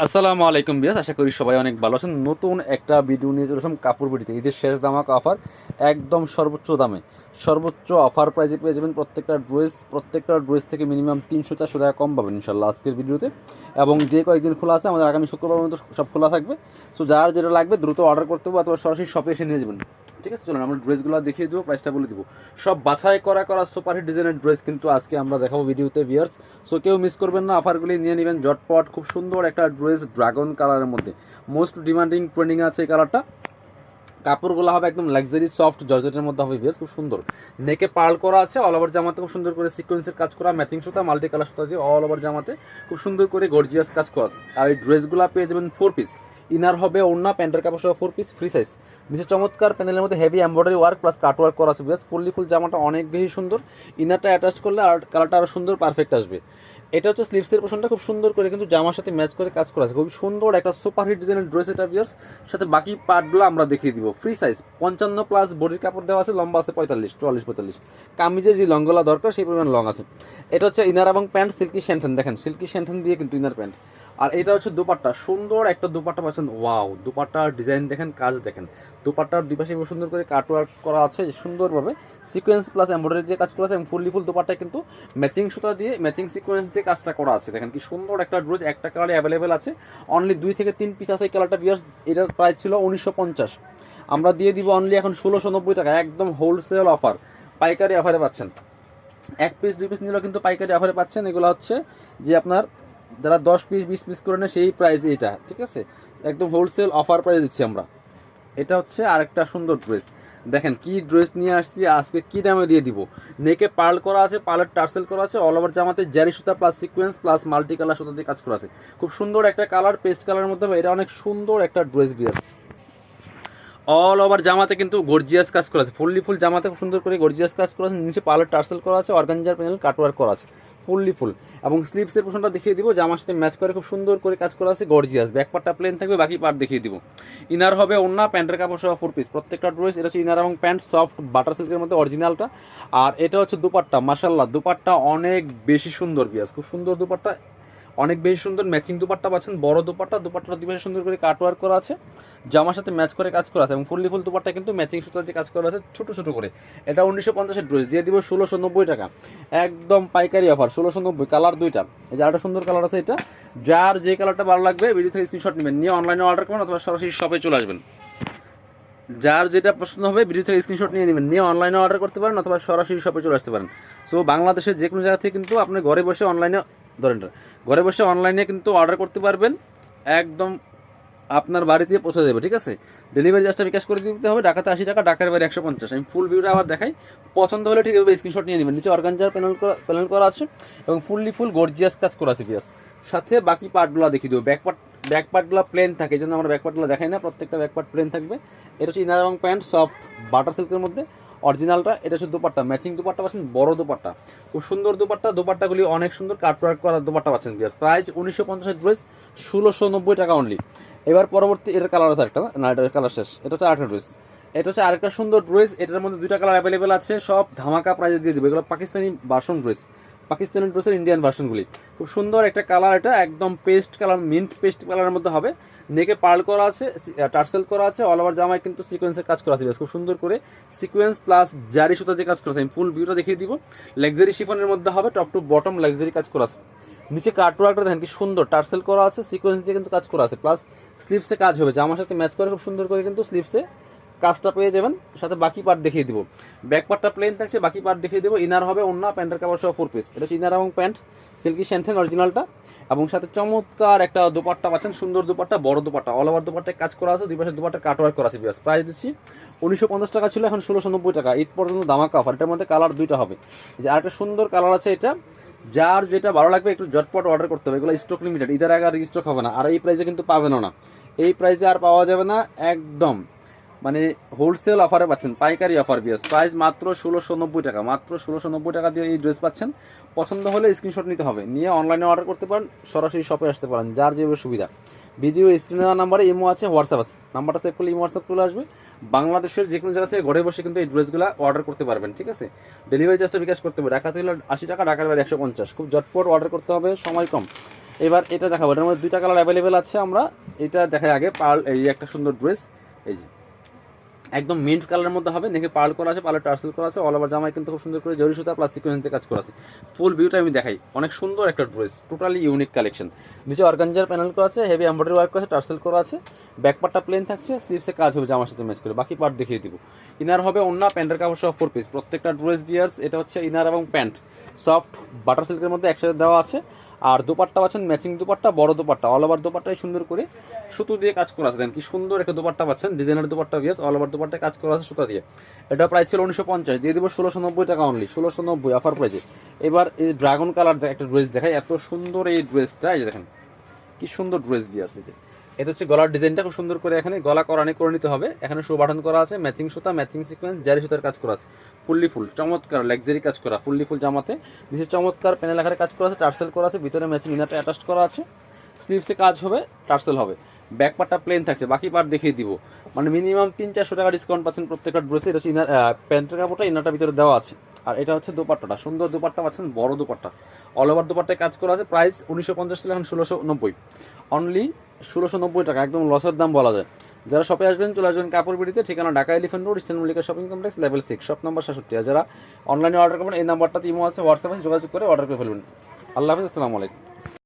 আসসালামু আলাইকুম বিয়াস, আশা করি সবাই অনেক ভালো আছেন। নতুন একটা ভিডিও নিয়ে চলে আসলাম কাপড় বিডিতে। ঈদের শেষ ধামাকা অফার, একদম সর্বোচ্চ দামে সর্বোচ্চ অফার প্রাইজে পেয়ে যাবেন প্রত্যেকটা ড্রেস থেকে মিনিমাম 300-400 টাকা কম পাবেন ইনশাল্লাহ আজকের ভিডিওতে। এবং যে কয়েকদিন খোলা আছে, আমাদের আগামী শুক্রবার পর্যন্ত সব খোলা থাকবে। সো যার যেটা লাগবে দ্রুত অর্ডার করতে হবে অথবা সরাসরি শপে এসে নিয়ে যাবেন। ঠিক আছে, চলুন আমরা ড্রেসগুলো দেখিয়ে দেবো, প্রাইসটা বলে দিব। সব বাছাই করা সুপারহিট ডিজাইনের ড্রেস কিন্তু আজকে আমরা দেখাবো ভিডিওতে ভিউয়ার্স। সো কেউ মিস করবেন না, অফারগুলি নিয়ে নেবেন জটপট। খুব সুন্দর একটা ড্রেস ড্রাগন কালারের মধ্যে, মোস্ট ডিমান্ডিং ট্রেন্ডিং আছে এই কালারটা। কাপড়গুলো হবে একদম লাক্সারি সফট জর্জেটের মধ্যে হবে ভিউয়ার্স, খুব সুন্দর। নেকে পার্ল করা আছে, অল ওভার জামাতে খুব সুন্দর করে সিকোয়েন্সের কাজ করা, ম্যাচিং সুতা মাল্টি কালার সুতা দিয়ে অল ওভার জামাতে খুব সুন্দর করে গর্জিয়াস কাজ করা আছে। আর এই ড্রেসগুলো পেয়ে যাবেন 4 পিস। ইনার হবে ওড়না, প্যান্টের কাপড় সহ 4 পিস ফ্রি সাইজ। নিচে চমৎকার প্যানেলের মধ্যে হেভি এমব্রয়ডারি ওয়ার্ক প্লাস কাট ওয়ার্ক করা আছে ভিউয়ার্স। ফুল জামাটা অনেক বেশি সুন্দর। ইনারটা অ্যাটাচ করলে আর কালারটা আরও সুন্দর পারফেক্ট আসবে। এটা হচ্ছে স্লিভসের পোর্শনটা, খুব সুন্দর করে কিন্তু জামার সাথে ম্যাচ করে কাজ করা আছে। খুব সুন্দর একটা সুপারহিট ডিজাইনের ড্রেস এটা ভিউয়ার্স। সাথে বাকি পার্টগুলো আমরা দেখিয়ে দিব। ফ্রি সাইজ 55 প্লাস বডির কাপড় দেওয়া আছে, লম্বা আছে 44 কামিজের যে লংগুলা দরকার সেই পরিমাণ লং আছে। এটা হচ্ছে ইনার এবং প্যান্ট সিল্কি শ্যান্টেন, দেখেন সিল্কি শ্যান্টেন দিয়ে কিন্তু ইনার প্যান্ট। আর এটা হচ্ছে দুপাট্টা, সুন্দর একটা দুপাট্টা পাচ্ছেন। ওয়াও, দুপাট্টার ডিজাইন দেখেন, কাজ দেখেন। দুপাট্টার দুই পাশে সুন্দর করে কাটওয়ার্ক করা আছে সুন্দরভাবে, সিকোয়েন্স প্লাস এমব্রয়ডারি দিয়ে কাজ করা আছে। এবং ফুল দুপাট্টায় কিন্তু ম্যাচিং সুতা দিয়ে ম্যাচিং সিকোয়েন্স দিয়ে কাজটা করা আছে। দেখেন কি সুন্দর একটা ড্রেস, একটা কালারে অ্যাভেলেবেল আছে। অনলি 2 থেকে 3 পিস আছে এই কালারটা ভিউয়ার্স। এটার প্রাইস ছিল 1950, আমরা দিয়ে দিব অনলি এখন 1690 টাকা, একদম হোলসেল অফার, পাইকারি অফারে পাচ্ছেন। 1 পিস 2 পিস নিলেও কিন্তু পাইকারি অফারে পাচ্ছেন। এগুলো হচ্ছে যে আপনার যারা 10 পিস 20 পিস করে নেয় সেই প্রাইস এটা, ঠিক আছে। একদম হোলসেল অফার প্রাইস দিচ্ছি আমরা। এটা হচ্ছে আরেকটা সুন্দর ড্রেস, দেখেন কি ড্রেস নিয়ে আসছি আজকে, কি দামে দিয়ে দিব। নেকে পার্ল করা আছে, পার্লের টার্সেল করা আছে, অল ওভার জামাতে জারি সুতা plus sequence plus multi colour সুতা দিয়ে কাজ করা আছে। খুব সুন্দর একটা কালার, পেস্ট কালারের মধ্যে। এটা অনেক সুন্দর একটা ড্রেস বিয়ার্স। অল ওভার জামাতে কিন্তু গর্জিয়াস কাজ করা আছে, ফুল জামাতে খুব সুন্দর করে গর্জিয়াস কাজ করা আছে। নিচে পার্লার টার্সেল করা আছে, অর্গানজার প্যানেল কাটওয়ার্ক করা আছে ফুল। এবং স্লিভসের পোর্শনটা দেখিয়ে দিব, জামার সাথে ম্যাচ করে খুব সুন্দর করে কাজ করা আছে গর্জিয়াস। ব্যাক পার্টটা প্লেন থাকবে, বাকি পার্ট দেখিয়ে দিব। ইনার হবে ওড়না, প্যান্টের কাপড় সহ 4 পিস প্রত্যেকটা ড্রেস। এটা হচ্ছে ইনার এবং প্যান্ট সফট বাটার সিল্কের মধ্যে অরিজিনালটা। আর এটা হচ্ছে দুপাট্টা, মাশাল্লাহ দুপাট্টা অনেক বেশি সুন্দর বিয়াস, খুব সুন্দর দুপাট্টা, অনেক বেশি সুন্দর। ম্যাচিং দুপাট্টা পাচ্ছেন, বড় দুপাট্টার দুই পাশে সুন্দর করে কাটওয়ার্ক করা আছে, জামার সাথে ম্যাচ করে কাজ করা আছে। এবং ফুল দুপাট্টা কিন্তু ম্যাচিং সুতা দিয়ে কাজ করা আছে ছোট করে। এটা 1950-এর ড্রেস, দিয়ে দিব 1690 টাকা, একদম পাইকারি অফার 1690। কালার দুইটা, এই যে আরেকটা সুন্দর কালার আছে। এটা যার যে কালারটা ভালো লাগবে ভিডিও থেকে স্ক্রিনশট নেবেন, নিয়ে অনলাইনে অর্ডার করবেন অথবা সরাসরি শপে চলে আসবেন। যার যেটা পছন্দ হবে ভিডিও থেকে স্ক্রিনশট নিয়ে নেবেন, নিয়ে অনলাইনে অর্ডার করতে পারেন অথবা সরাসরি শপে চলে আসতে পারেন। সো বাংলাদেশের যে কোনো জায়গা থেকে কিন্তু আপনি ঘরে বসে অনলাইনে ধরেন ঘরে বসে অনলাইনে কিন্তু অর্ডার করতে পারবেন, একদম আপনার বাড়িতে পৌঁছে যাবে। ঠিক আছে, ডেলিভারি চার্জটা বিকাশ করে দিতে হবে। ঢাকাতে 80 টাকা, ঢাকার বাইরে 150। আমি ফুল ভিউটা আবার দেখাই, পছন্দ হলে ঠিক আছে স্ক্রিনশট নিয়ে নেবেন। নিচে অর্গানজার প্যানেল করা আছে এবং ফুল গর্জিয়াস কাজ করা আছে পিয়াস। সাথে বাকি পার্টগুলো দেখিয়ে দেবো। ব্যাক পার্টগুলো প্লেন থাকে, এই জন্য আমরা ব্যাক পার্টগুলো দেখাই না, প্রত্যেকটা ব্যাক পার্ট প্লেন থাকবে। এটা হচ্ছে ইনার এবং প্যান্ট সফট বাটার সিল্কের মধ্যে অরিজিনালটা। এটা হচ্ছে দুপাট্টা, ম্যাচিং দুপাট্টা পাচ্ছেন, বড় দুপাট্টা, খুব সুন্দর দুপাট্টাগুলি অনেক সুন্দর কাটওয়ার্ক করা দুপাট্টা পাচ্ছেন পিয়াস। প্রাইস 1950-এর ড্রেস, 1690 টাকা অনলি। এবার পরবর্তী এটার কালার আছে একটা, না এটার কালার শেষ। এটা হচ্ছে আরেকটা ড্রেস, এটা হচ্ছে আরেকটা সুন্দর ড্রেস। এটার মধ্যে 2টা কালার অ্যাভেলেবেল আছে, সব ধামাকা প্রাইজে দিয়ে দেবে। এগুলো পাকিস্তানি ভার্সন ড্রেস, পাকিস্তানি ড্রেসের ইন্ডিয়ান ভার্সনগুলি। খুব সুন্দর একটা কালার, এটা একদম পেস্ট কালার, মিন্ট পেস্ট কালারের মধ্যে হবে। নেকে পার্ল করা আছে, টার্সেল করা আছে, অল ওভার জামায় কিন্তু সিকোয়েন্সের কাজ করা আছে খুব সুন্দর করে, সিকোয়েন্স প্লাস জারি সুতা দিয়ে কাজ করা আছে। আমি ফুল ভিউটা দেখিয়ে দিব। লাক্সারি শিফনের মধ্যে হবে, টপ টু বটম লাক্সারি কাজ করা আছে। নিচে কাটওয়ার্কটা দেখেন কি সুন্দর, টার্সেল করা আছে, সিকোয়েন্স দিয়ে কিন্তু কাজ করা আছে, প্লাস স্লিভসে কাজ হবে, জামার সাথে ম্যাচ করে খুব সুন্দর করে কিন্তু স্লিভসে কাজটা পেয়ে যাবেন। সাথে বাকি পার্ট দেখিয়ে দিব। ব্যাক পার্টটা প্লেন থাকছে, বাকি পার্ট দেখিয়ে দেবো। ইনার হবে ওড়না, প্যান্টের কাপড় সহ 4 পিস। এটা হচ্ছে ইনার এবং প্যান্ট সিল্কি শ্যান্টেন অরিজিনালটা। এবং সাথে চমৎকার একটা দুপাট্টা পাচ্ছেন, সুন্দর দুপাট্টা, বড় দুপাট্টা, অল ওভার দুপাট্টায় কাজ করা আছে, দুই পাশে দুপাট্টা কাটওয়ার্ক করা আছে। প্রাইস দিচ্ছি 1950 টাকা ছিল, এখন 1690 টাকা। ঈদ পর্যন্ত ধামাকা অফার। এটার মধ্যে কালার দুইটা হবে, যে আরেকটা সুন্দর কালার আছে। এটা যার যেটা ভালো লাগবে একটু ঝটপট অর্ডার করতে হবে। এগুলো স্টক লিমিটেড, ঈদের আগে আর স্টক হবে না। আর এই প্রাইসে কিন্তু পাবেনও না, এই প্রাইসে আর পাওয়া যাবে না, একদম মানে হোলসেল অফারে পাচ্ছেন, পাইকারি অফার বিয়াস। প্রাইস মাত্র 1690 টাকা, মাত্র 1690 টাকা দিয়ে এই ড্রেস পাচ্ছেন। পছন্দ হলে স্ক্রিনশট নিতে হবে, নিয়ে অনলাইনে অর্ডার করতে পারেন, সরাসরি শপে আসতে পারেন, যার যেভাবে সুবিধা। ভিডিও স্ক্রিনে দেওয়া নাম্বারে ইমো আছে, হোয়াটসঅ্যাপ আছে, নাম্বারটা সেভ করলে ইমো হোয়াটসঅ্যাপ চলে আসবে। বাংলাদেশের যে কোনো জায়গা থেকে ঘরে বসে কিন্তু এই ড্রেসগুলো অর্ডার করতে পারবেন। ঠিক আছে, ডেলিভারি চার্জটা বিকাশ করতে হবে। ঢাকা থেকে 80 টাকা, ঢাকার বাইরে 150। খুব ঝটপট অর্ডার করতে হবে, সময় কম। এবার এটা দেখাবো, এটার মধ্যে দুইটা কালার অ্যাভেলেবেল আছে। আমরা এটা দেখাই আগে। পার্ল, এই একটা সুন্দর ড্রেস, এই যে একদম মিন্ট কালারের মধ্যে হবে, নেকে পার্ল করা আছে, পার্লের টার্সেল করা আছে, অল ওভার জামায় কিন্তু খুব সুন্দর করে জরি সুতা প্লাস সিকোয়েন্সে কাজ করা আছে। ফুল ভিউটা আমি দেখাই, অনেক সুন্দর একটা ড্রেস, টোটালি ইউনিক কালেকশন। নিচে অর্গানজার প্যানেল করা আছে, হেভি এমব্রয়ডারি ওয়ার্ক করা আছে, টার্সেল করা আছে, ব্যাক পার্টটা প্লেন থাকছে, স্লিভসে কাজ হবে জামার সাথে ম্যাচ করে, বাকি পার্ট দেখিয়ে দিব। ইনার হবে ওন্না, প্যান্টের কাপড় সহ 4 পিস, প্রত্যেকটা ড্রেস বিয়ার্স। এটা হচ্ছে ইনার এবং প্যান্ট সফট বাটার সিল্কের মধ্যে একসাথে দেওয়া আছে। আর দোপাট্টা পাচ্ছেন ম্যাচিং দোপাট্টা, বড় দোপাট্টা, অল ওভার দোপাট্টাই সুন্দর করে সুতো দিয়ে কাজ করা আছে। দেন কি সুন্দর একটা দোপাট্টা পাচ্ছেন, ডিজাইনার দোপাট্টা বিয়ার্স, অল ওভার দোপাট্টা কাজ করা আছে সুতা দিয়ে। এটা প্রাইস ছিল 1950, দিয়ে দিব 1690 টাকা অনলি, 1690 অফার প্রাইসে। এবার এই ড্রাগন কালার একটা ড্রেস দেখাই, এত সুন্দর এই ড্রেসটা, এই যে দেখেন কি সুন্দর ড্রেস বিয়ার্স। এই যে এটা হচ্ছে গলার ডিজাইনটা খুব সুন্দর করে এখানে গলা করানি করে নিতে হবে। এখানে শো বাটন করা আছে, ম্যাচিং সুতা, ম্যাচিং সিকোয়েন্স, জারি সুতার কাজ করা আছে, ফুললি ফুল চমৎকার লাক্সারি কাজ করা, ফুললি ফুল জামাতে নিচে চমৎকার প্যানেল আকারে কাজ করা আছে, টার্সেল করা আছে, ভিতরে ম্যাচিং ইনারটা অ্যাটাচ করা আছে, স্লিভসে কাজ হবে, টার্সেল হবে, ব্যাক পার্টটা প্লেন থাকছে, বাকি পার্ট দেখিয়ে দিব। মানে মিনিমাম 300-400 টাকা ডিসকাউন্ট পাচ্ছেন প্রত্যেকটা ড্রেসে। এটা হচ্ছে ইনার, প্যান্টের কাপড়টা ইনারটা ভিতরে দেওয়া আছে। আর এটা হচ্ছে দোপাট্টাটা, সুন্দর দোপাট্টা পাচ্ছেন, বড় দোপাট্টা, অল ওভার দোপাট্টায় কাজ করা আছে। প্রাইস 1950 ছিল, এখন 1690, অনলি 1690 টাকা, একদম লসের দাম বলা যায়। যারা শপে আসবেন চলে আসবেন কাপড় বিড়িতে, ঠিকানা Dhaka elephant road, eastern Mallika shopping complex, level 6, shop number 67। আর যারা অনলাইনে অর্ডার করবেন এই নাম্বারটাতে ইমো আছে, হোয়াটসঅ্যাপে যোগাযোগ করে অর্ডার করে ফেলবেন। আল্লাহ হাফিজ, আসসালামু আলাইকুম।